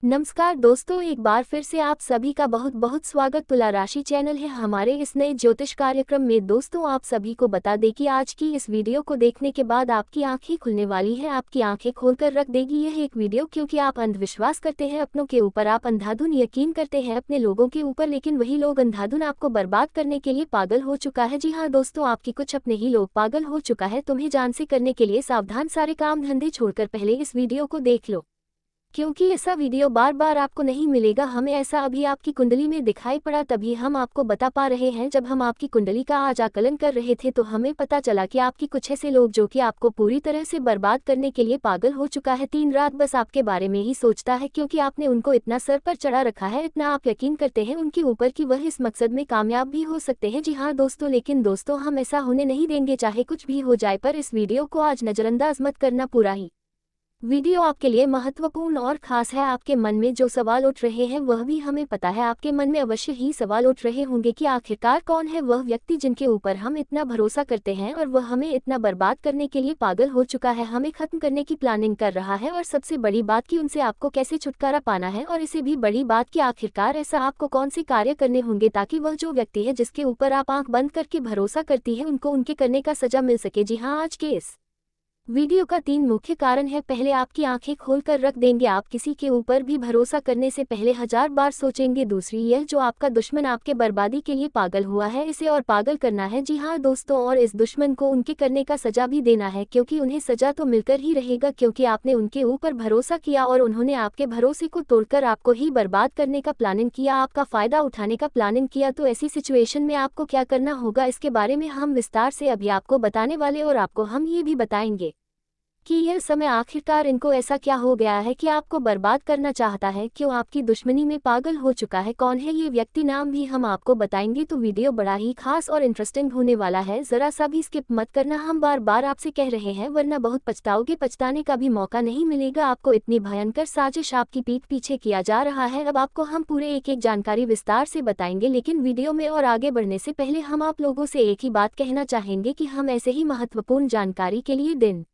नमस्कार दोस्तों, एक बार फिर से आप सभी का बहुत बहुत स्वागत तुला राशि चैनल है हमारे इस नए ज्योतिष कार्यक्रम में। दोस्तों, आप सभी को बता दें कि आज की इस वीडियो को देखने के बाद आपकी आंखें खुलने वाली हैं, आपकी आंखें खोलकर रख देगी यह एक वीडियो। क्योंकि आप अंधविश्वास करते हैं अपनों के ऊपर, आप अंधाधुन यकीन करते हैं अपने लोगों के ऊपर, लेकिन वही लोग अंधाधुन आपको बर्बाद करने के लिए पागल हो चुका है। जी हाँ दोस्तों, आपकी कुछ अपने ही लोग पागल हो चुका है। तुम्हें जान से करने के लिए सावधान, सारे काम धंधे छोड़कर पहले इस वीडियो को देख लो, क्योंकि ऐसा वीडियो बार बार आपको नहीं मिलेगा। हमें ऐसा अभी आपकी कुंडली में दिखाई पड़ा, तभी हम आपको बता पा रहे हैं। जब हम आपकी कुंडली का आज आकलन कर रहे थे तो हमें पता चला कि आपकी कुछ ऐसे लोग जो कि आपको पूरी तरह से बर्बाद करने के लिए पागल हो चुका है, दिन रात बस आपके बारे में ही सोचता है, क्योंकि आपने उनको इतना सर पर चढ़ा रखा है, इतना आप यकीन करते हैं उनके ऊपर कि वह इस मकसद में कामयाब भी हो सकते हैं। जी हाँ दोस्तों, लेकिन दोस्तों हम ऐसा होने नहीं देंगे, चाहे कुछ भी हो जाए। पर इस वीडियो को आज नजरअंदाज मत करना, पूरा ही वीडियो आपके लिए महत्वपूर्ण और खास है। आपके मन में जो सवाल उठ रहे हैं वह भी हमें पता है, आपके मन में अवश्य ही सवाल उठ रहे होंगे कि आखिरकार कौन है वह व्यक्ति जिनके ऊपर हम इतना भरोसा करते हैं और वह हमें इतना बर्बाद करने के लिए पागल हो चुका है, हमें खत्म करने की प्लानिंग कर रहा है। और सबसे बड़ी बात कि उनसे आपको कैसे छुटकारा पाना है, और इसे भी बड़ी बात कि आखिरकार ऐसा आपको कौन से कार्य करने होंगे ताकि वह जो व्यक्ति है जिसके ऊपर आप आंख बंद करके भरोसा करती है उनको उनके करने का सजा मिल सके। जी हाँ, आज के इस वीडियो का 3 मुख्य कारण है। पहले, आपकी आंखें खोलकर रख देंगे, आप किसी के ऊपर भी भरोसा करने से पहले 1000 बार सोचेंगे। दूसरी, यह जो आपका दुश्मन आपके बर्बादी के लिए पागल हुआ है, इसे और पागल करना है। जी हाँ दोस्तों, और इस दुश्मन को उनके करने का सजा भी देना है, क्योंकि उन्हें सजा तो मिलकर ही रहेगा, क्योंकि आपने उनके ऊपर भरोसा किया और उन्होंने आपके भरोसे को तोड़कर आपको ही बर्बाद करने का प्लानिंग किया, आपका फायदा उठाने का प्लानिंग किया। तो ऐसी सिचुएशन में आपको क्या करना होगा, इसके बारे में हम विस्तार से अभी आपको बताने वाले, और आपको हम ये भी बताएंगे कि यह समय आखिरकार इनको ऐसा क्या हो गया है कि आपको बर्बाद करना चाहता है, क्यों आपकी दुश्मनी में पागल हो चुका है, कौन है ये व्यक्ति, नाम भी हम आपको बताएंगे। तो वीडियो बड़ा ही खास और इंटरेस्टिंग होने वाला है, जरा सा भी स्किप मत करना, हम बार बार आपसे कह रहे हैं, वरना बहुत पछताओगे, पछताने का भी मौका नहीं मिलेगा आपको। इतनी भयंकर साजिश आपकी पीठ पीछे किया जा रहा है। अब आपको हम पूरे एक एक जानकारी विस्तार से बताएंगे, लेकिन वीडियो में और आगे बढ़ने से पहले हम आप लोगों से एक ही बात कहना चाहेंगे कि हम ऐसे ही महत्वपूर्ण जानकारी के लिए दिन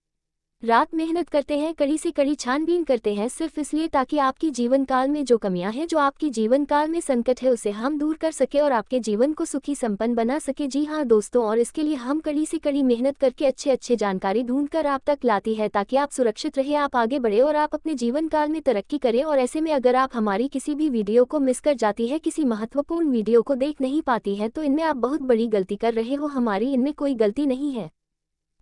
रात मेहनत करते हैं, कड़ी से कड़ी छानबीन करते हैं, सिर्फ इसलिए ताकि आपकी जीवन काल में जो कमियां हैं, जो आपकी जीवन काल में संकट है, उसे हम दूर कर सके और आपके जीवन को सुखी संपन्न बना सके। जी हाँ दोस्तों, और इसके लिए हम कड़ी से कड़ी मेहनत करके अच्छे अच्छे जानकारी ढूंढकर आप तक लाती है, ताकि आप सुरक्षित रहे, आप आगे बढ़े और आप अपने जीवन काल में तरक्की करें। और ऐसे में अगर आप हमारी किसी भी वीडियो को मिस कर जाती है, किसी महत्वपूर्ण वीडियो को देख नहीं पाती है, तो इनमें आप बहुत बड़ी गलती कर रहे हो, हमारी इनमें कोई गलती नहीं है,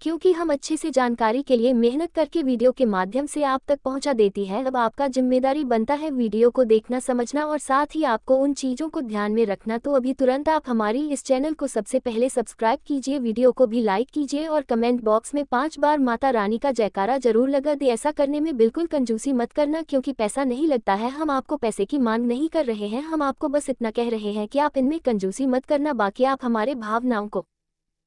क्योंकि हम अच्छे से जानकारी के लिए मेहनत करके वीडियो के माध्यम से आप तक पहुंचा देती है। अब आपका जिम्मेदारी बनता है वीडियो को देखना, समझना और साथ ही आपको उन चीज़ों को ध्यान में रखना। तो अभी तुरंत आप हमारी इस चैनल को सबसे पहले सब्सक्राइब कीजिए, वीडियो को भी लाइक कीजिए और कमेंट बॉक्स में 5 बार माता रानी का जयकारा जरूर लगा दे। ऐसा करने में बिल्कुल कंजूसी मत करना, क्योंकि पैसा नहीं लगता है, हम आपको पैसे की मांग नहीं कर रहे हैं, हम आपको बस इतना कह रहे हैं कि आप इनमें कंजूसी मत करना, बाकी आप हमारे भावनाओं को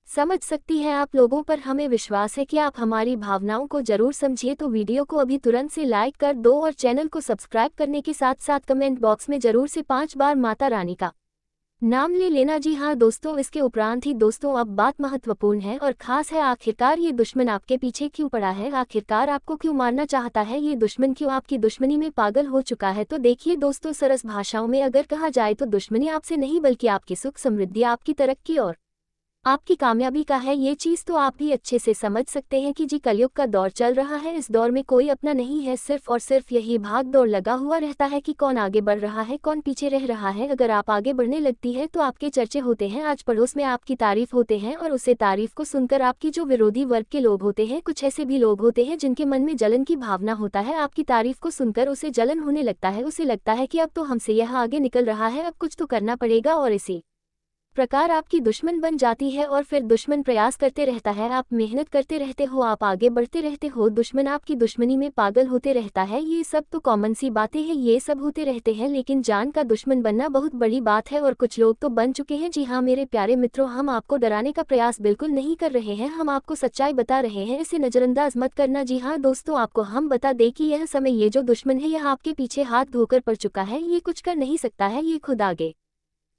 समझ सकती हैं। आप लोगों पर हमें विश्वास है कि आप हमारी भावनाओं को जरूर समझिए। तो वीडियो को अभी तुरंत से लाइक कर दो और चैनल को सब्सक्राइब करने के साथ साथ कमेंट बॉक्स में जरूर से 5 बार माता रानी का नाम ले लेना। जी हाँ दोस्तों, इसके उपरांत ही दोस्तों अब बात महत्वपूर्ण है और खास है, आखिरकार ये दुश्मन आपके पीछे क्यों पड़ा है, आखिरकार आपको क्यों मारना चाहता है, ये दुश्मन क्यों आपकी दुश्मनी में पागल हो चुका है। तो देखिए दोस्तों, सरस भाषाओं में अगर कहा जाए तो दुश्मनी आपसे नहीं बल्कि आपकी सुख समृद्धि, आपकी तरक्की और आपकी कामयाबी का है। ये चीज़ तो आप भी अच्छे से समझ सकते हैं कि जी कलयुग का दौर चल रहा है, इस दौर में कोई अपना नहीं है, सिर्फ और सिर्फ यही भाग दौड़ लगा हुआ रहता है कि कौन आगे बढ़ रहा है, कौन पीछे रह रहा है। अगर आप आगे बढ़ने लगती है तो आपके चर्चे होते हैं, आज पड़ोस में आपकी तारीफ होते हैं, और उसे तारीफ को सुनकर आपकी जो विरोधी वर्ग के लोग होते हैं, कुछ ऐसे भी लोग होते हैं जिनके मन में जलन की भावना होता है, आपकी तारीफ को सुनकर उसे जलन होने लगता है, उसे लगता है कि अब तो हमसे यह आगे निकल रहा है, अब कुछ तो करना पड़ेगा, और इसी प्रकार आपकी दुश्मन बन जाती है। और फिर दुश्मन प्रयास करते रहता है, आप मेहनत करते रहते हो, आप आगे बढ़ते रहते हो, दुश्मन आपकी दुश्मनी में पागल होते रहता है। ये सब तो कॉमन सी बातें हैं, ये सब होते रहते हैं, लेकिन जान का दुश्मन बनना बहुत बड़ी बात है और कुछ लोग तो बन चुके हैं। जी हाँ मेरे प्यारे मित्रों, हम आपको डराने का प्रयास बिल्कुल नहीं कर रहे हैं, हम आपको सच्चाई बता रहे हैं, इसे नजरअंदाज मत करना। जी हाँ दोस्तों, आपको हम बता दें कि यह समय, ये जो दुश्मन है, यह आपके पीछे हाथ धोकर पड़ चुका है, ये कुछ कर नहीं सकता है, ये खुद आगे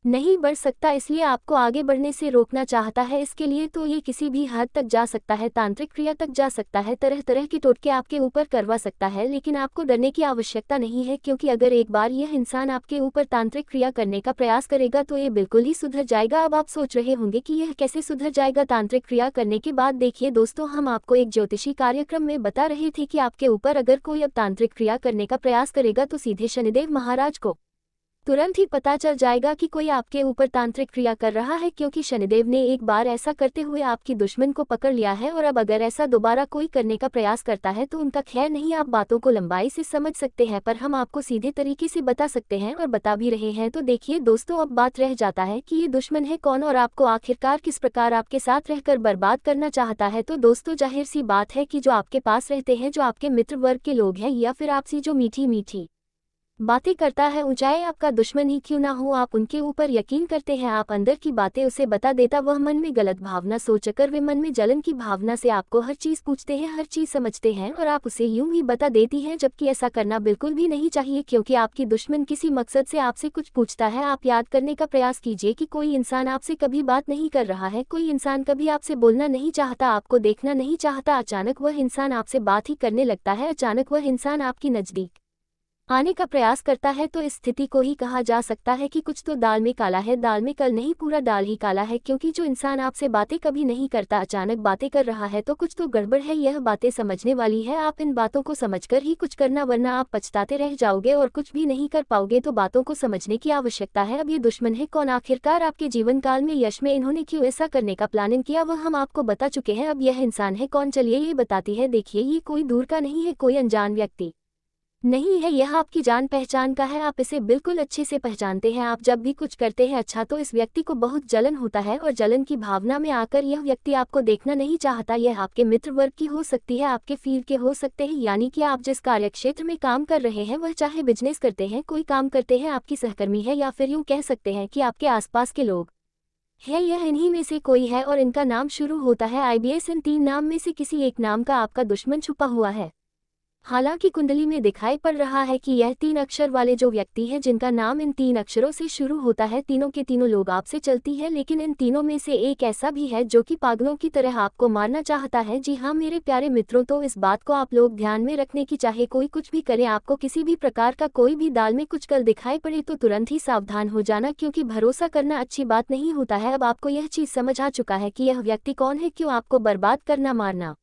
नहीं बढ़ सकता, इसलिए आपको आगे बढ़ने से रोकना चाहता है। इसके लिए तो ये किसी भी हद तक जा सकता है, तांत्रिक क्रिया तक जा सकता है, तरह तरह के टोटके आपके ऊपर करवा सकता है। लेकिन आपको डरने की आवश्यकता नहीं है, क्योंकि अगर एक बार यह इंसान आपके ऊपर तांत्रिक क्रिया करने का प्रयास करेगा तो ये बिल्कुल ही सुधर जाएगा। अब आप सोच रहे होंगे कि यह कैसे सुधर जाएगा तांत्रिक क्रिया करने के बाद। देखिए दोस्तों, हम आपको एक ज्योतिषी कार्यक्रम में बता रहे थे कि आपके ऊपर अगर कोई अब तांत्रिक क्रिया करने का प्रयास करेगा तो सीधे शनिदेव महाराज को तुरंत ही पता चल जाएगा कि कोई आपके ऊपर तांत्रिक क्रिया कर रहा है, क्योंकि शनिदेव ने एक बार ऐसा करते हुए आपकी दुश्मन को पकड़ लिया है। और अब अगर ऐसा दोबारा कोई करने का प्रयास करता है तो उनका खैर नहीं। आप बातों को लंबाई से समझ सकते हैं, पर हम आपको सीधे तरीके से बता सकते हैं और बता भी रहे हैं। तो देखिए दोस्तों, अब बात रह जाता है कि ये दुश्मन है कौन और आपको आखिरकार किस प्रकार आपके साथ रहकर बर्बाद करना चाहता है। तो दोस्तों, जाहिर सी बात है कि जो आपके पास रहते हैं, जो आपके मित्र वर्ग के लोग हैं, या फिर आपसी जो मीठी मीठी बातें करता है, ऊंचाई आपका दुश्मन ही क्यों ना हो, आप उनके ऊपर यकीन करते हैं। आप अंदर की बातें उसे बता देता, वह मन में गलत भावना सोचकर वे मन में जलन की भावना से आपको हर चीज पूछते हैं, हर चीज समझते हैं और आप उसे यूं ही बता देती हैं, जबकि ऐसा करना बिल्कुल भी नहीं चाहिए। क्योंकि आपकी दुश्मन किसी मकसद से आपसे कुछ पूछता है। आप याद करने का प्रयास कीजिए कि कोई इंसान आपसे कभी बात नहीं कर रहा है, कोई इंसान कभी आपसे बोलना नहीं चाहता, आपको देखना नहीं चाहता। अचानक वह इंसान आपसे बात ही करने लगता है, अचानक वह इंसान आपकी नजदीक आने का प्रयास करता है। तो इस स्थिति को ही कहा जा सकता है कि कुछ तो दाल में काला है, दाल में कल नहीं, पूरा दाल ही काला है। क्योंकि जो इंसान आपसे बातें कभी नहीं करता अचानक बातें कर रहा है तो कुछ तो गड़बड़ है। यह बातें समझने वाली है, आप इन बातों को समझकर ही कुछ करना, वरना आप पछताते रह जाओगे और कुछ भी नहीं कर पाओगे। तो बातों को समझने की आवश्यकता है। अब ये दुश्मन है कौन, आखिरकार आपके जीवन काल में यश में इन्होंने क्यों ऐसा करने का प्लानिंग किया, वह हम आपको बता चुके हैं। अब यह इंसान है कौन, चलिए ये बताती है। देखिए, ये कोई दूर का नहीं है, कोई अनजान व्यक्ति नहीं है, यह आपकी जान पहचान का है। आप इसे बिल्कुल अच्छे से पहचानते हैं। आप जब भी कुछ करते हैं अच्छा, तो इस व्यक्ति को बहुत जलन होता है और जलन की भावना में आकर यह व्यक्ति आपको देखना नहीं चाहता। यह आपके मित्र वर्ग की हो सकती है, आपके फील्ड के हो सकते हैं, यानी कि आप जिस कार्यक्षेत्र में काम कर रहे हैं, वह चाहे बिजनेस करते हैं, कोई काम करते हैं, आपकी सहकर्मी है, या फिर यूँ कह सकते हैं कि आपके आसपास के लोग है। यह इन्हीं में से कोई है और इनका नाम शुरू होता है IBS। इन 3 नाम में से किसी एक नाम का आपका दुश्मन छुपा हुआ है। हालांकि कुंडली में दिखाई पड़ रहा है कि यह 3 अक्षर वाले जो व्यक्ति है, जिनका नाम इन 3 अक्षरों से शुरू होता है, तीनों के तीनों लोग आपसे चलती है। लेकिन इन तीनों में से एक ऐसा भी है जो कि पागलों की तरह आपको मारना चाहता है। जी हाँ मेरे प्यारे मित्रों, तो इस बात को आप लोग ध्यान में रखने की, चाहे कोई कुछ भी करे, आपको किसी भी प्रकार का कोई भी दाल में कुछ कल दिखाई पड़े तो तुरंत ही सावधान हो जाना, क्योंकि भरोसा करना अच्छी बात नहीं होता है। अब आपको यह चीज समझ आ चुका है कि यह व्यक्ति कौन है, क्यों आपको बर्बाद करना, मारना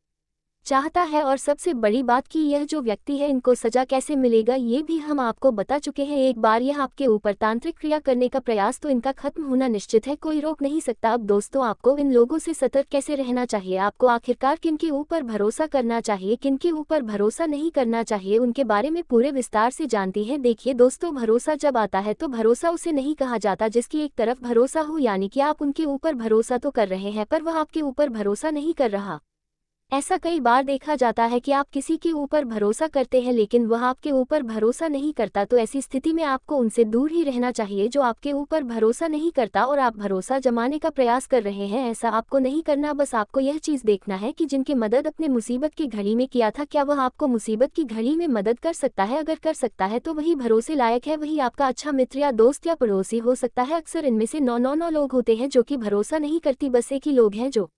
चाहता है, और सबसे बड़ी बात कि यह जो व्यक्ति है, इनको सजा कैसे मिलेगा ये भी हम आपको बता चुके हैं। एक बार यह आपके ऊपर तांत्रिक क्रिया करने का प्रयास, तो इनका खत्म होना निश्चित है, कोई रोक नहीं सकता। अब दोस्तों, आपको इन लोगों से सतर्क कैसे रहना चाहिए, आपको आखिरकार किनके ऊपर भरोसा करना चाहिए, किनके ऊपर भरोसा नहीं करना चाहिए, उनके बारे में पूरे विस्तार से जानती है। देखिए दोस्तों, भरोसा जब आता है तो भरोसा उसे नहीं कहा जाता जिसकी एक तरफ भरोसा हो, यानी कि आप उनके ऊपर भरोसा तो कर रहे हैं पर वह आपके ऊपर भरोसा नहीं कर रहा। ऐसा कई बार देखा जाता है कि आप किसी के ऊपर भरोसा करते हैं लेकिन वह आपके ऊपर भरोसा नहीं करता। तो ऐसी स्थिति में आपको उनसे दूर ही रहना चाहिए जो आपके ऊपर भरोसा नहीं करता और आप भरोसा जमाने का प्रयास कर रहे हैं। ऐसा आपको नहीं करना, बस आपको यह चीज़ देखना है कि जिनकी मदद अपने मुसीबत की घड़ी में किया था, क्या वह आपको मुसीबत की घड़ी में मदद कर सकता है। अगर कर सकता है तो वही भरोसे लायक है, वही आपका अच्छा मित्र या दोस्त या पड़ोसी हो सकता है। अक्सर इनमें से 9 लोग होते हैं जो कि भरोसा नहीं करती, बस एक ही लोग हैं जो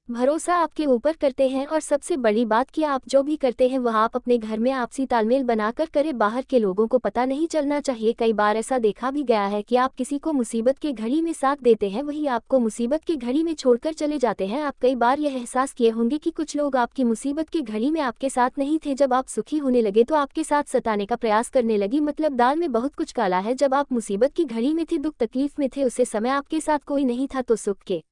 भरोसा आपके ऊपर करते हैं। और सबसे बड़ी बात कि आप जो भी करते हैं वह आप अपने घर में आपसी तालमेल बनाकर करें, बाहर के लोगों को पता नहीं चलना चाहिए। कई बार ऐसा देखा भी गया है कि आप किसी को मुसीबत के घड़ी में साथ देते हैं, वही आपको मुसीबत की घड़ी में छोड़कर चले जाते हैं। आप कई बार यह एहसास किए होंगे कि कुछ लोग आपकी मुसीबत की घड़ी में आपके साथ नहीं थे, जब आप सुखी होने लगे तो आपके साथ सताने का प्रयास करने लगी। मतलब दाल में बहुत कुछ काला है। जब आप मुसीबत की घड़ी में थे, दुख तकलीफ में थे, उस समय आपके साथ कोई नहीं था, तो सुख के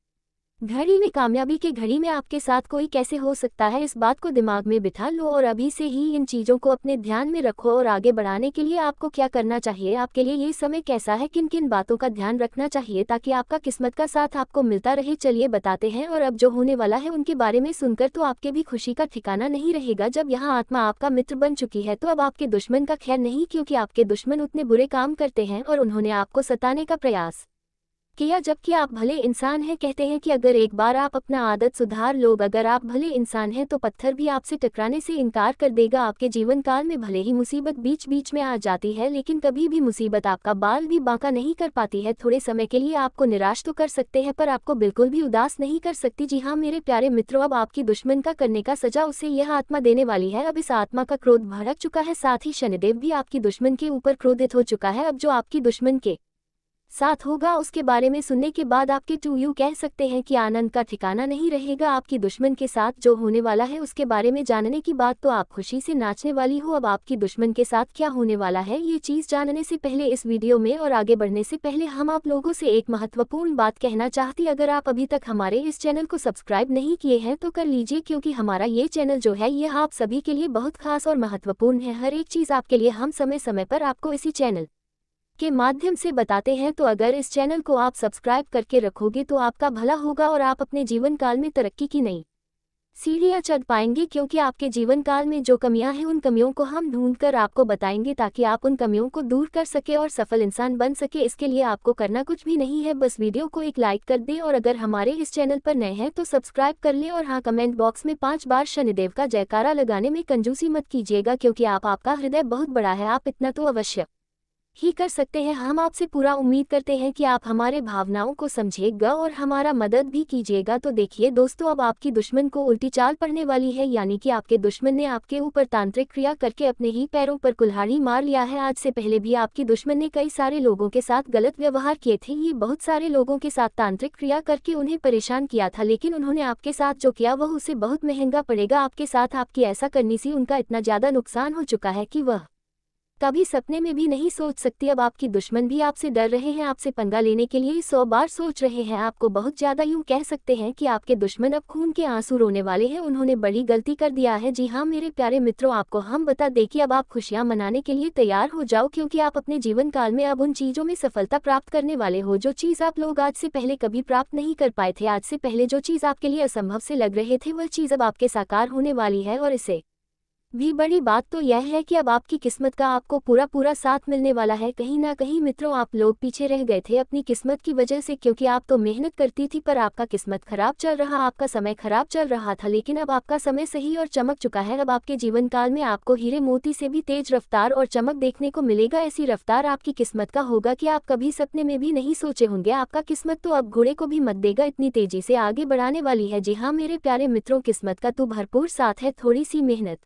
घड़ी में, कामयाबी के घड़ी में आपके साथ कोई कैसे हो सकता है। इस बात को दिमाग में बिठा लो और अभी से ही इन चीज़ों को अपने ध्यान में रखो। और आगे बढ़ाने के लिए आपको क्या करना चाहिए, आपके लिए ये समय कैसा है, किन किन बातों का ध्यान रखना चाहिए ताकि आपका किस्मत का साथ आपको मिलता रहे, चलिए बताते हैं। और अब जो होने वाला है उनके बारे में सुनकर तो आपके भी खुशी का ठिकाना नहीं रहेगा। जब यहाँ आत्मा आपका मित्र बन चुकी है तो अब आपके दुश्मन का खैर नहीं, क्योंकि आपके दुश्मन उतने बुरे काम करते हैं और उन्होंने आपको सताने का प्रयास किया, जबकि आप भले इंसान हैं। कहते हैं कि अगर एक बार आप अपना आदत सुधार लो, अगर आप भले इंसान हैं तो पत्थर भी आपसे टकराने से इनकार कर देगा। आपके जीवन काल में भले ही मुसीबत बीच बीच में आ जाती है, लेकिन कभी भी मुसीबत आपका बाल भी बांका नहीं कर पाती है। थोड़े समय के लिए आपको निराश तो कर सकते हैं, पर आपको बिल्कुल भी उदास नहीं कर सकती। जी हाँ मेरे प्यारे मित्रों, अब आपकी दुश्मन का करने का सजा उसे यह आत्मा देने वाली है। अब इस आत्मा का क्रोध भड़क चुका है, साथ ही शनिदेव भी आपकी दुश्मन के ऊपर क्रोधित हो चुका है। अब जो आपकी दुश्मन के साथ होगा उसके बारे में सुनने के बाद आपके टू यू कह सकते हैं कि आनंद का ठिकाना नहीं रहेगा। आपकी दुश्मन के साथ जो होने वाला है उसके बारे में जानने की बात तो आप खुशी से नाचने वाली हो। अब आपकी दुश्मन के साथ क्या होने वाला है ये चीज़ जानने से पहले इस वीडियो में और आगे बढ़ने से पहले हम आप लोगों से एक महत्वपूर्ण बात कहना चाहती। अगर आप अभी तक हमारे इस चैनल को सब्सक्राइब नहीं किए हैं तो कर लीजिए, क्योंकि हमारा ये चैनल जो है यह आप सभी के लिए बहुत खास और महत्वपूर्ण है। हर एक चीज़ आपके लिए हम समय समय पर आपको इसी चैनल के माध्यम से बताते हैं। तो अगर इस चैनल को आप सब्सक्राइब करके रखोगे तो आपका भला होगा और आप अपने जीवन काल में तरक्की की नई सीढ़ियां चढ़ पाएंगे, क्योंकि आपके जीवन काल में जो कमियां हैं उन कमियों को हम ढूंढकर आपको बताएंगे, ताकि आप उन कमियों को दूर कर सके और सफल इंसान बन सके। इसके लिए आपको करना कुछ भी नहीं है, बस वीडियो को एक लाइक कर दें और अगर हमारे इस चैनल पर नए हैं तो सब्सक्राइब कर लें। और हाँ, कमेंट बॉक्स में 5 बार शनिदेव का जयकारा लगाने में कंजूसी मत कीजिएगा, क्योंकि आपका हृदय बहुत बड़ा है, आप इतना तो अवश्य ही कर सकते हैं। हम आपसे पूरा उम्मीद करते हैं कि आप हमारे भावनाओं को समझिएगा और हमारा मदद भी कीजिएगा। तो देखिए दोस्तों, अब आपकी दुश्मन को उल्टी चाल पड़ने वाली है, यानी कि आपके दुश्मन ने आपके ऊपर तांत्रिक क्रिया करके अपने ही पैरों पर कुल्हाड़ी मार लिया है। आज से पहले भी आपकी दुश्मन ने कई सारे लोगों के साथ गलत व्यवहार किए थे। ये बहुत सारे लोगों के साथ तांत्रिक क्रिया करके उन्हें परेशान किया था, लेकिन उन्होंने आपके साथ जो किया वह उसे बहुत महंगा पड़ेगा। आपके साथ आपकी ऐसा करने से उनका इतना ज्यादा नुकसान हो चुका है कि वह कभी सपने में भी नहीं सोच सकती। अब आपकी दुश्मन भी आपसे डर रहे हैं, आपसे पंगा लेने के लिए 100 बार सोच रहे हैं। आपको बहुत ज्यादा यूं कह सकते हैं कि आपके दुश्मन अब खून के आंसू रोने वाले हैं, उन्होंने बड़ी गलती कर दिया है। जी हाँ मेरे प्यारे मित्रों, आपको हम बता दें कि अब आप खुशियां मनाने के लिए तैयार हो जाओ, क्योंकि आप अपने जीवन काल में अब उन चीजों में सफलता प्राप्त करने वाले हो जो चीज आप लोग आज से पहले कभी प्राप्त नहीं कर पाए थे। आज से पहले जो चीज आपके लिए असंभव से लग रहे थे वह चीज अब आपके साकार होने वाली है। और इसे भी बड़ी बात तो यह है कि अब आपकी किस्मत का आपको पूरा पूरा साथ मिलने वाला है। कहीं ना कहीं मित्रों, आप लोग पीछे रह गए थे अपनी किस्मत की वजह से, क्योंकि आप तो मेहनत करती थी पर आपका किस्मत खराब चल रहा, आपका समय खराब चल रहा था। लेकिन अब आपका समय सही और चमक चुका है। अब आपके जीवन काल में आपको हीरे मोती से भी तेज रफ्तार और चमक देखने को मिलेगा। ऐसी रफ्तार आपकी किस्मत का होगा कि आप कभी सपने में भी नहीं सोचे होंगे। आपका किस्मत तो अब घोड़े को भी मत देगा, इतनी तेजी से आगे बढ़ाने वाली है। जी हाँ मेरे प्यारे मित्रों, किस्मत का तो भरपूर साथ है, थोड़ी सी मेहनत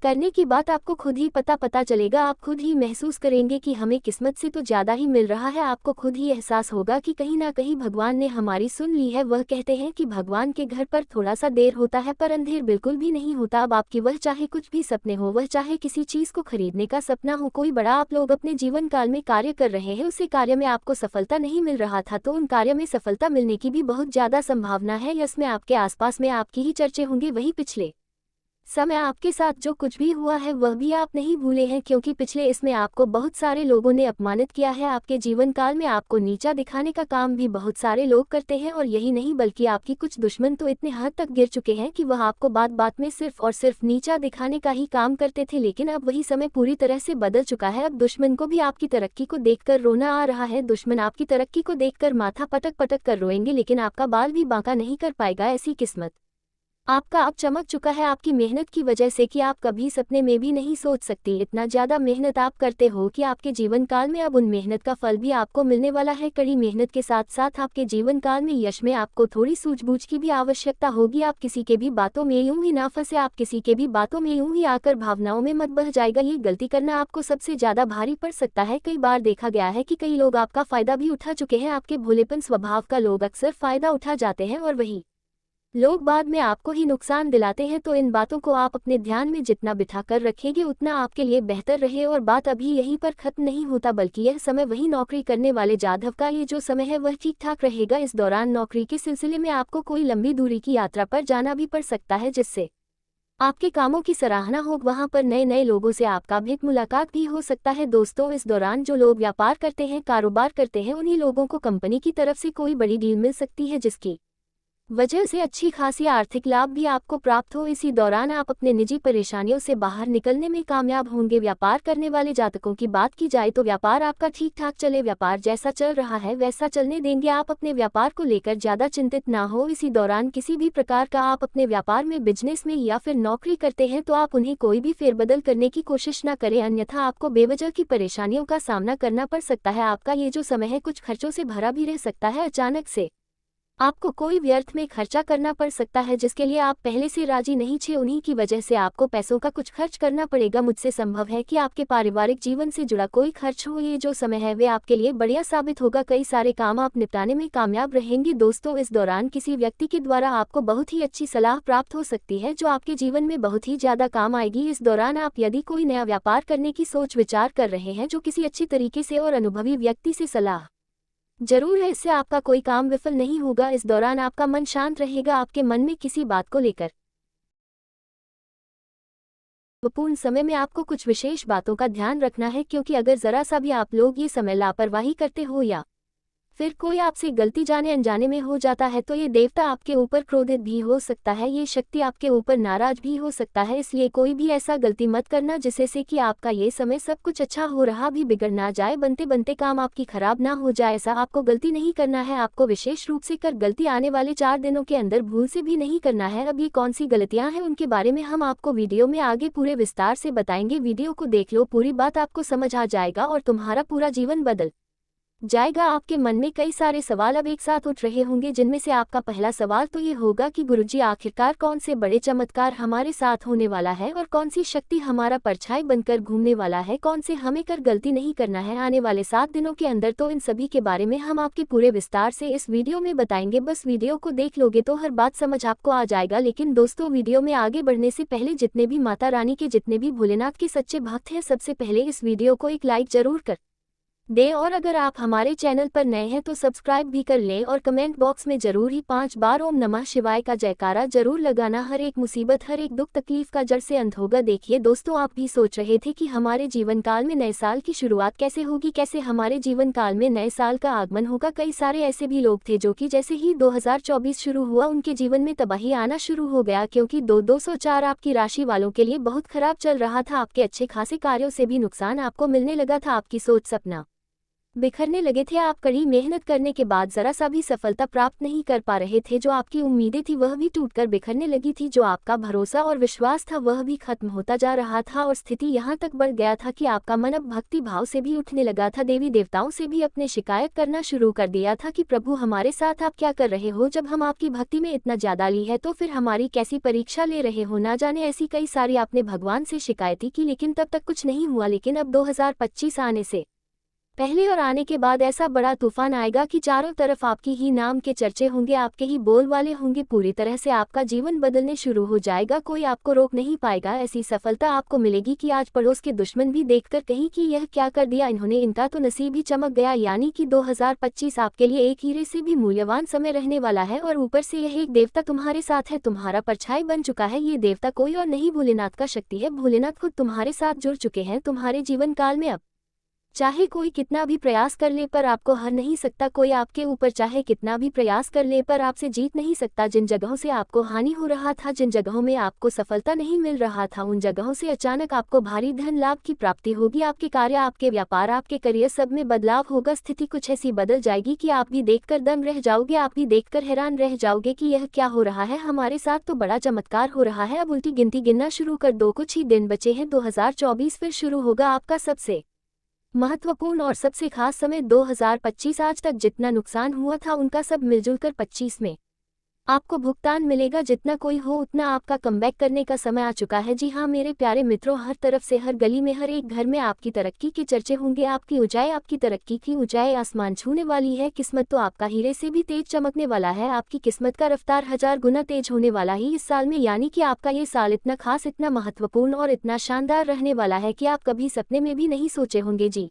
करने की बात आपको खुद ही पता चलेगा। आप खुद ही महसूस करेंगे कि हमें किस्मत से तो ज्यादा ही मिल रहा है। आपको खुद ही एहसास होगा कि कहीं ना कहीं भगवान ने हमारी सुन ली है। वह कहते हैं कि भगवान के घर पर थोड़ा सा देर होता है पर अंधेर बिल्कुल भी नहीं होता। अब आपकी वह चाहे कुछ भी सपने हो, वह चाहे किसी चीज को खरीदने का सपना हो, कोई बड़ा आप लोग अपने जीवन काल में कार्य कर रहे हैं, उसी कार्य में आपको सफलता नहीं मिल रहा था, तो उन कार्य में सफलता मिलने की भी बहुत ज्यादा संभावना है। इसमें आपके आसपास में आपकी ही चर्चे होंगे। वही पिछले समय आपके साथ जो कुछ भी हुआ है वह भी आप नहीं भूले हैं, क्योंकि पिछले इसमें आपको बहुत सारे लोगों ने अपमानित किया है। आपके जीवन काल में आपको नीचा दिखाने का काम भी बहुत सारे लोग करते हैं, और यही नहीं बल्कि आपकी कुछ दुश्मन तो इतने हद तक गिर चुके हैं कि वह आपको बात बात में सिर्फ और सिर्फ नीचा दिखाने का ही काम करते थे। लेकिन अब वही समय पूरी तरह से बदल चुका है। अब दुश्मन को भी आपकी तरक्की को देखकर रोना आ रहा है। दुश्मन आपकी तरक्की को देखकर माथा पटक पटक कर रोएंगे, लेकिन आपका बाल भी बांका नहीं कर पाएगा। ऐसी किस्मत आपका अब चमक चुका है आपकी मेहनत की वजह से कि आप कभी सपने में भी नहीं सोच सकती। इतना ज्यादा मेहनत आप करते हो कि आपके जीवन काल में अब उन मेहनत का फल भी आपको मिलने वाला है। कड़ी मेहनत के साथ साथ आपके जीवन काल में यश में आपको थोड़ी सूझबूझ की भी आवश्यकता होगी। आप किसी के भी बातों में यूं ही ना फंसे, आप किसी के भी बातों में यूं ही आकर भावनाओं में मत बह जाएगा। ये गलती करना आपको सबसे ज्यादा भारी पड़ सकता है। कई बार देखा गया है कि कई लोग आपका फायदा भी उठा चुके हैं। आपके भोलेपन स्वभाव का लोग अक्सर फायदा उठा जाते हैं और वही लोग बाद में आपको ही नुकसान दिलाते हैं। तो इन बातों को आप अपने ध्यान में जितना बिठा कर रखेंगे उतना आपके लिए बेहतर रहे। और बात अभी यहीं पर खत्म नहीं होता, बल्कि यह समय वही नौकरी करने वाले जाधव का ये जो समय है वह ठीक ठाक रहेगा। इस दौरान नौकरी के सिलसिले में आपको कोई लंबी दूरी की यात्रा पर जाना भी पड़ सकता है, जिससे आपके कामों की सराहना हो। वहां पर नए नए लोगों से आपका भेंट मुलाकात भी हो सकता है। दोस्तों, इस दौरान जो लोग व्यापार करते हैं, कारोबार करते हैं, उन्हीं लोगों को कंपनी की तरफ से कोई बड़ी डील मिल सकती है, जिसकी वजह से अच्छी खासी आर्थिक लाभ भी आपको प्राप्त हो। इसी दौरान आप अपने निजी परेशानियों से बाहर निकलने में कामयाब होंगे। व्यापार करने वाले जातकों की बात की जाए तो व्यापार आपका ठीक ठाक चले। व्यापार जैसा चल रहा है वैसा चलने देंगे। आप अपने व्यापार को लेकर ज्यादा चिंतित ना हो। इसी दौरान किसी भी प्रकार का आप अपने व्यापार में, बिजनेस में या फिर नौकरी करते हैं तो आप उन्हें कोई भी फेरबदल करने की कोशिश न करें, अन्यथा आपको बेवजह की परेशानियों का सामना करना पड़ सकता है। आपका ये जो समय है कुछ खर्चों से भरा भी रह सकता है। अचानक से आपको कोई व्यर्थ में खर्चा करना पड़ सकता है जिसके लिए आप पहले से राजी नहीं थे, उन्हीं की वजह से आपको पैसों का कुछ खर्च करना पड़ेगा। मुझसे संभव है कि आपके पारिवारिक जीवन से जुड़ा कोई खर्च हो। ये जो समय है वे आपके लिए बढ़िया साबित होगा। कई सारे काम आप निपटाने में कामयाब रहेंगे। दोस्तों, इस दौरान किसी व्यक्ति के द्वारा आपको बहुत ही अच्छी सलाह प्राप्त हो सकती है जो आपके जीवन में बहुत ही ज्यादा काम आएगी। इस दौरान आप यदि कोई नया व्यापार करने की सोच विचार कर रहे हैं जो किसी अच्छी तरीके से और अनुभवी व्यक्ति से सलाह जरूर है, इससे आपका कोई काम विफल नहीं होगा। इस दौरान आपका मन शांत रहेगा। आपके मन में किसी बात को लेकर पूर्ण समय में आपको कुछ विशेष बातों का ध्यान रखना है, क्योंकि अगर जरा सा भी आप लोग ये समय लापरवाही करते हो या फिर कोई आपसे गलती जाने अनजाने में हो जाता है तो ये देवता आपके ऊपर क्रोधित भी हो सकता है, ये शक्ति आपके ऊपर नाराज भी हो सकता है। इसलिए कोई भी ऐसा गलती मत करना जिससे से कि आपका ये समय सब कुछ अच्छा हो रहा भी बिगड़ ना जाए, बनते बनते काम आपकी खराब ना हो जाए। ऐसा आपको गलती नहीं करना है। आपको विशेष रूप से कर गलती आने वाले 4 दिनों के अंदर भूल से भी नहीं करना है। अब ये कौन सी गलतियां हैं उनके बारे में हम आपको वीडियो में आगे पूरे विस्तार से बताएंगे। वीडियो को देख लो, पूरी बात आपको समझ आ जाएगा और तुम्हारा पूरा जीवन बदल जाएगा। आपके मन में कई सारे सवाल अब एक साथ उठ रहे होंगे, जिनमें से आपका पहला सवाल तो ये होगा कि गुरुजी, आखिरकार कौन से बड़े चमत्कार हमारे साथ होने वाला है और कौन सी शक्ति हमारा परछाई बनकर घूमने वाला है, कौन से हमें कर गलती नहीं करना है आने वाले 7 दिनों के अंदर। तो इन सभी के बारे में हम आपके पूरे विस्तार से इस वीडियो में बताएंगे। बस वीडियो को देख लोगे तो हर बात समझ आपको आ जाएगा। लेकिन दोस्तों, वीडियो में आगे बढ़ने से पहले जितने भी माता रानी के, जितने भी भोलेनाथ के सच्चे भक्त हैं, सबसे पहले इस वीडियो को एक लाइक जरूर कर दे और अगर आप हमारे चैनल पर नए हैं तो सब्सक्राइब भी कर लें और कमेंट बॉक्स में जरूर ही 5 बार ओम नमः शिवाय का जयकारा जरूर लगाना। हर एक मुसीबत, हर एक दुख तकलीफ का जड़ से अंत होगा। देखिए दोस्तों, आप भी सोच रहे थे कि हमारे जीवन काल में नए साल की शुरुआत कैसे होगी, कैसे हमारे जीवन काल में नए साल का आगमन होगा। कई सारे ऐसे भी लोग थे जो कि जैसे ही 2024 शुरू हुआ उनके जीवन में तबाही आना शुरू हो गया, क्योंकि 204 आपकी राशि वालों के लिए बहुत खराब चल रहा था। आपके अच्छे खासे कार्यों से भी नुकसान आपको मिलने लगा था। आपकी सोच सपना बिखरने लगे थे। आप कड़ी मेहनत करने के बाद जरा सा भी सफलता प्राप्त नहीं कर पा रहे थे। जो आपकी उम्मीदें थी वह भी टूटकर बिखरने लगी थी। जो आपका भरोसा और विश्वास था वह भी खत्म होता जा रहा था और स्थिति यहाँ तक बढ़ गया था कि आपका मन अब भक्ति भाव से भी उठने लगा था। देवी देवताओं से भी अपने शिकायत करना शुरू कर दिया था कि प्रभु, हमारे साथ आप क्या कर रहे हो? जब हम आपकी भक्ति में इतना ज्यादा ली है तो फिर हमारी कैसी परीक्षा ले रहे हो? ना जाने ऐसी कई सारी आपने भगवान से शिकायतें की, लेकिन तब तक कुछ नहीं हुआ। लेकिन अब 2025 आने से पहले और आने के बाद ऐसा बड़ा तूफान आएगा कि चारों तरफ आपकी ही नाम के चर्चे होंगे, आपके ही बोल वाले होंगे। पूरी तरह से आपका जीवन बदलने शुरू हो जाएगा, कोई आपको रोक नहीं पाएगा। ऐसी सफलता आपको मिलेगी कि आज पड़ोस के दुश्मन भी देखकर कहीं कि यह क्या कर दिया इन्होंने, इनका तो नसीब ही चमक गया। यानी कि 2025 आपके लिए एक हीरे से भी मूल्यवान समय रहने वाला है और ऊपर से यह एक देवता तुम्हारे साथ है, तुम्हारा परछाई बन चुका है। ये देवता कोई और नहीं, भोलेनाथ का शक्ति है। भोलेनाथ खुद तुम्हारे साथ जुड़ चुके हैं तुम्हारे जीवन काल में। अब चाहे कोई कितना भी प्रयास कर ले पर आपको हर नहीं सकता, कोई आपके ऊपर चाहे कितना भी प्रयास कर ले पर आपसे जीत नहीं सकता। जिन जगहों से आपको हानि हो रहा था, जिन जगहों में आपको सफलता नहीं मिल रहा था, उन जगहों से अचानक आपको भारी धन लाभ की प्राप्ति होगी। आपके कार्य, आपके व्यापार, आपके करियर सब में बदलाव होगा। स्थिति कुछ ऐसी बदल जाएगी कि आप भी देखकर दंग रह जाओगे, आप भी देखकर हैरान रह जाओगे कि यह क्या हो रहा है हमारे साथ। तो बड़ा चमत्कार हो रहा है। अब उल्टी गिनती गिनना शुरू कर दो, कुछ ही दिन बचे हैं, 2024 फिर शुरू होगा। आपका सबसे महत्वपूर्ण और सबसे खास समय 2025। आज तक जितना नुकसान हुआ था उनका सब मिलजुल कर 25 में आपको भुगतान मिलेगा। जितना कोई हो उतना आपका कमबैक करने का समय आ चुका है। जी हाँ मेरे प्यारे मित्रों, हर तरफ से, हर गली में, हर एक घर में आपकी तरक्की के चर्चे होंगे। आपकी ऊंचाई, आपकी तरक्की की ऊंचाई आसमान छूने वाली है। किस्मत तो आपका हीरे से भी तेज चमकने वाला है। आपकी किस्मत का रफ्तार 1000 गुना तेज होने वाला ही इस साल में। यानी कि आपका ये साल इतना खास, इतना महत्वपूर्ण और इतना शानदार रहने वाला है कि आप कभी सपने में भी नहीं सोचे होंगे। जी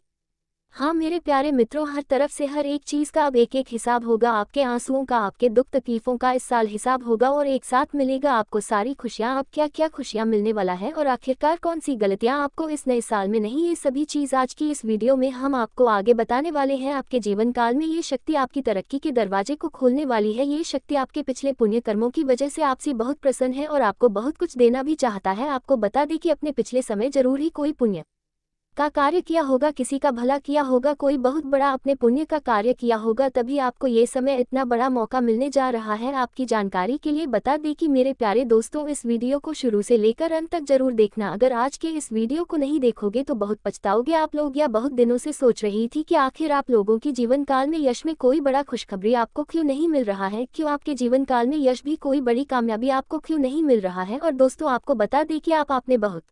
हाँ मेरे प्यारे मित्रों, हर तरफ से हर एक चीज़ का अब एक एक हिसाब होगा। आपके आंसुओं का, आपके दुख तकलीफ़ों का इस साल हिसाब होगा और एक साथ मिलेगा आपको सारी खुशियाँ। अब क्या क्या खुशियाँ मिलने वाला है और आखिरकार कौन सी गलतियाँ आपको इस नए साल में नहीं, ये सभी चीज़ आज की इस वीडियो में हम आपको आगे बताने वाले हैं। आपके जीवन काल में ये शक्ति आपकी तरक्की के दरवाजे को खोलने वाली है। ये शक्ति आपके पिछले पुण्य कर्मों की वजह से आपसे बहुत प्रसन्न है और आपको बहुत कुछ देना भी चाहता है। आपको बता दें कि अपने पिछले समय जरूर ही कोई पुण्य का कार्य किया होगा, किसी का भला किया होगा, कोई बहुत बड़ा अपने पुण्य का कार्य किया होगा, तभी आपको ये समय इतना बड़ा मौका मिलने जा रहा है। आपकी जानकारी के लिए बता दें कि मेरे प्यारे दोस्तों, इस वीडियो को शुरू से लेकर अंत तक जरूर देखना। अगर आज के इस वीडियो को नहीं देखोगे तो बहुत पछताओगे आप लोग। या बहुत दिनों से सोच रही थी कि आखिर आप लोगों की जीवन काल में यश में कोई बड़ा खुशखबरी आपको क्यों नहीं मिल रहा है, क्यों आपके जीवन काल में यश भी कोई बड़ी कामयाबी आपको क्यों नहीं मिल रहा है। और दोस्तों, आपको बता दें कि आपने बहुत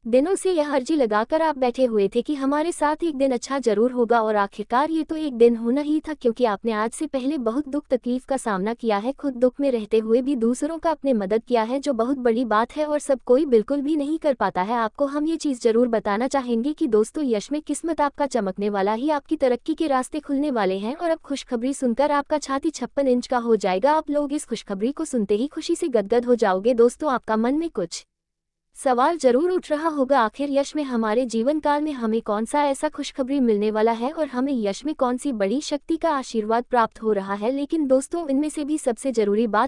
दिनों से यह अर्जी लगाकर आप बैठे हुए थे कि हमारे साथ एक दिन अच्छा जरूर होगा और आखिरकार ये तो एक दिन होना ही था, क्योंकि आपने आज से पहले बहुत दुख तकलीफ का सामना किया है। खुद दुख में रहते हुए भी दूसरों का अपने मदद किया है, जो बहुत बड़ी बात है और सब कोई बिल्कुल भी नहीं कर पाता है। आपको हम ये चीज़ जरूर बताना चाहेंगे कि दोस्तों, यश में किस्मत आपका चमकने वाला ही, आपकी तरक्की के रास्ते खुलने वाले हैं। और अब खुशखबरी सुनकर आपका छाती 56 इंच का हो जाएगा। आप लोग इस खुशखबरी को सुनते ही खुशी से गदगद हो जाओगे। दोस्तों, आपका मन में कुछ सवाल जरूर उठ रहा होगा, आखिर यश में हमारे जीवन काल में हमें कौन सा ऐसा खुशखबरी मिलने वाला है और हमें यश में कौन सी बड़ी शक्ति का आशीर्वाद प्राप्त हो रहा है। लेकिन दोस्तों, इनमें से भी सबसे जरूरी बात